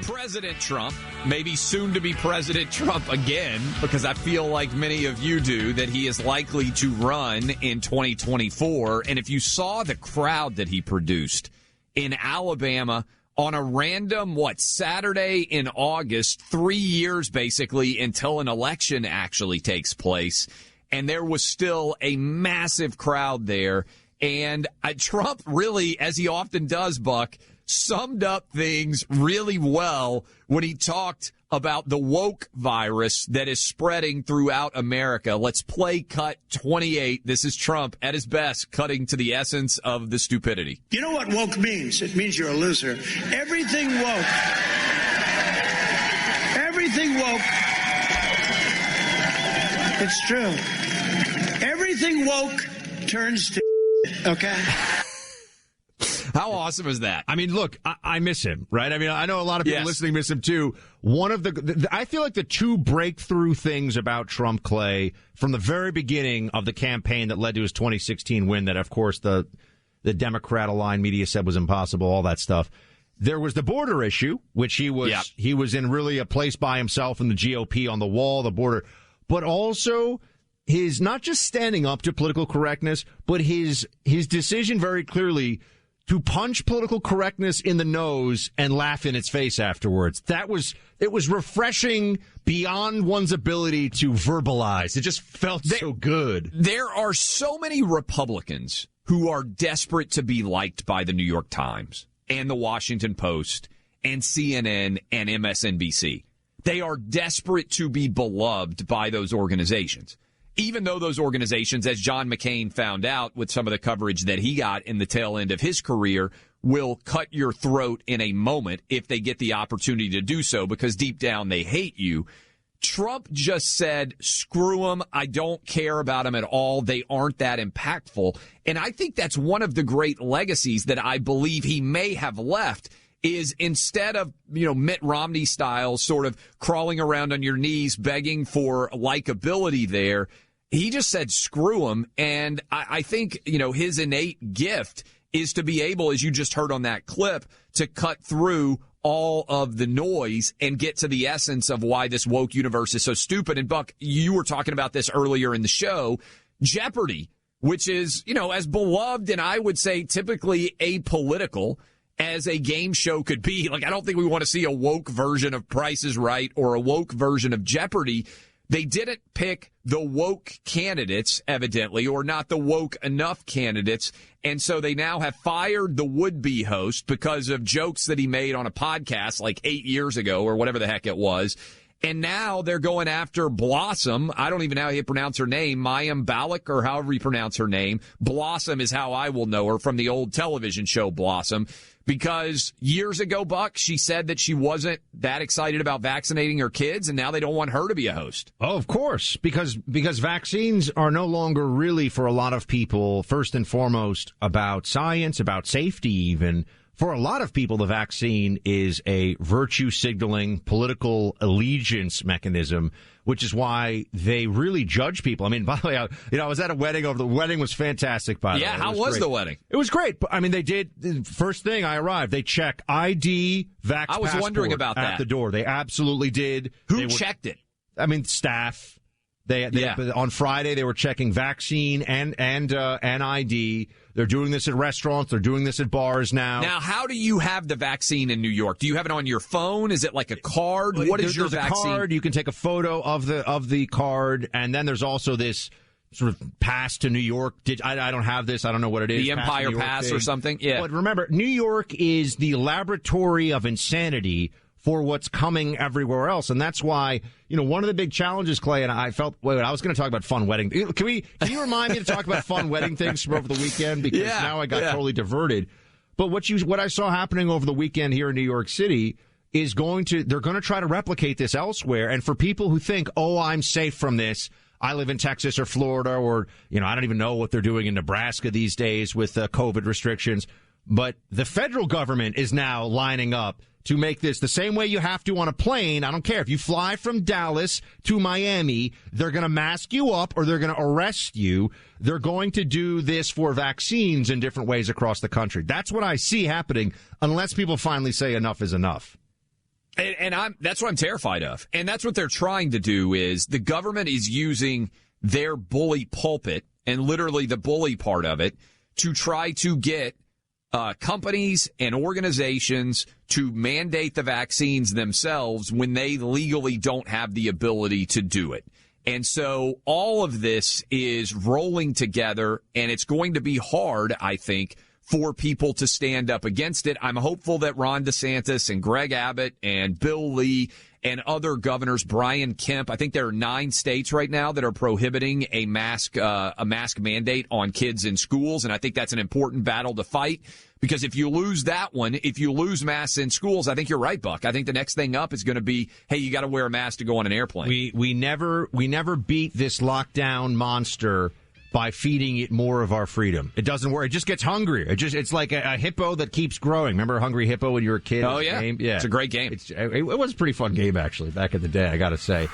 President Trump, maybe soon to be President Trump again, because I feel like many of you do, that he is likely to run in 2024. And if you saw the crowd that he produced in Alabama on a random, Saturday in August, 3 years basically until an election actually takes place, and there was still a massive crowd there. And Trump really, as he often does, Buck, summed up things really well when he talked about the woke virus that is spreading throughout America. Let's play cut 28. This is Trump at his best, cutting to the essence of the stupidity. You know what woke means? It means you're a loser. Everything woke. Everything woke. It's true. Everything woke turns to okay? How awesome is that? I mean, look, I miss him, right? I mean, I know a lot of people listening miss him too. One of I feel like the two breakthrough things about Trump, Clay, from the very beginning of the campaign that led to his 2016 win, that of course the Democrat-aligned media said was impossible, all that stuff. There was the border issue, which he was in really a place by himself in the GOP on the wall, the border, but also his not just standing up to political correctness, but his decision very clearly to punch political correctness in the nose and laugh in its face afterwards. It was refreshing beyond one's ability to verbalize. It just felt so good. There are so many Republicans who are desperate to be liked by the New York Times and the Washington Post and CNN and MSNBC. They are desperate to be beloved by those organizations. Even though those organizations, as John McCain found out with some of the coverage that he got in the tail end of his career, will cut your throat in a moment if they get the opportunity to do so, because deep down they hate you. Trump just said, screw them. I don't care about them at all. They aren't that impactful. And I think that's one of the great legacies that I believe he may have left, is instead of, Mitt Romney style sort of crawling around on your knees begging for likability there, he just said, screw him. And I think, his innate gift is to be able, as you just heard on that clip, to cut through all of the noise and get to the essence of why this woke universe is so stupid. And Buck, you were talking about this earlier in the show, Jeopardy, which is, as beloved and I would say typically apolitical as a game show could be. Like, I don't think we want to see a woke version of Price is Right or a woke version of Jeopardy. They didn't pick the woke candidates, evidently, or not the woke enough candidates. And so they now have fired the would-be host because of jokes that he made on a podcast like 8 years ago or whatever the heck it was. And now they're going after Blossom. I don't even know how you pronounce her name. Mayim Bialik, or however you pronounce her name. Blossom is how I will know her from the old television show Blossom. Because years ago, Buck, she said that she wasn't that excited about vaccinating her kids, and now they don't want her to be a host. Oh, of course, because vaccines are no longer really, for a lot of people, first and foremost about science, about safety even. For a lot of people, the vaccine is a virtue signaling political allegiance mechanism, which is why they really judge people. I mean, by the way, I was at a wedding the wedding was fantastic, by the way. Yeah, how was the wedding? It was great. I mean, they did, first thing I arrived, they check ID, vax I was wondering about that. At the door. They absolutely did. Who checked it? I mean, staff. On Friday, they were checking vaccine and ID. They're doing this at restaurants. They're doing this at bars now. Now, how do you have the vaccine in New York? Do you have it on your phone? Is it like a card? What is your vaccine? There's a card. You can take a photo of the card, and then there's also this sort of pass to New York. I don't have this. I don't know what it is. The Empire Pass or something? Yeah. But remember, New York is the laboratory of insanity for what's coming everywhere else. And that's why, one of the big challenges, Clay, and I felt, I was going to talk about fun wedding. Can you remind me to talk about fun wedding things from over the weekend? Because now I got totally diverted. But what I saw happening over the weekend here in New York City is they're going to try to replicate this elsewhere. And for people who think, I'm safe from this, I live in Texas or Florida, or, I don't even know what they're doing in Nebraska these days with COVID restrictions. But the federal government is now lining up to make this the same way you have to on a plane. I don't care. If you fly from Dallas to Miami, they're going to mask you up or they're going to arrest you. They're going to do this for vaccines in different ways across the country. That's what I see happening, unless people finally say enough is enough. And that's what I'm terrified of. And that's what they're trying to do is the government is using their bully pulpit and literally the bully part of it to try to get companies and organizations to mandate the vaccines themselves when they legally don't have the ability to do it. And so all of this is rolling together, and it's going to be hard, I think, for people to stand up against it. I'm hopeful that Ron DeSantis and Greg Abbott and Bill Lee and other governors, Brian Kemp, I think there are 9 states right now that are prohibiting a mask mandate on kids in schools. And I think that's an important battle to fight, because if you lose that one, if you lose masks in schools, I think you're right, Buck. I think the next thing up is going to be, hey, you got to wear a mask to go on an airplane. We never beat this lockdown monster by feeding it more of our freedom. It doesn't work. It just gets hungrier. It's like a hippo that keeps growing. Remember Hungry Hippo when you were a kid? Oh, yeah. Yeah. It's a great game. It was a pretty fun game, actually, back in the day, I got to say.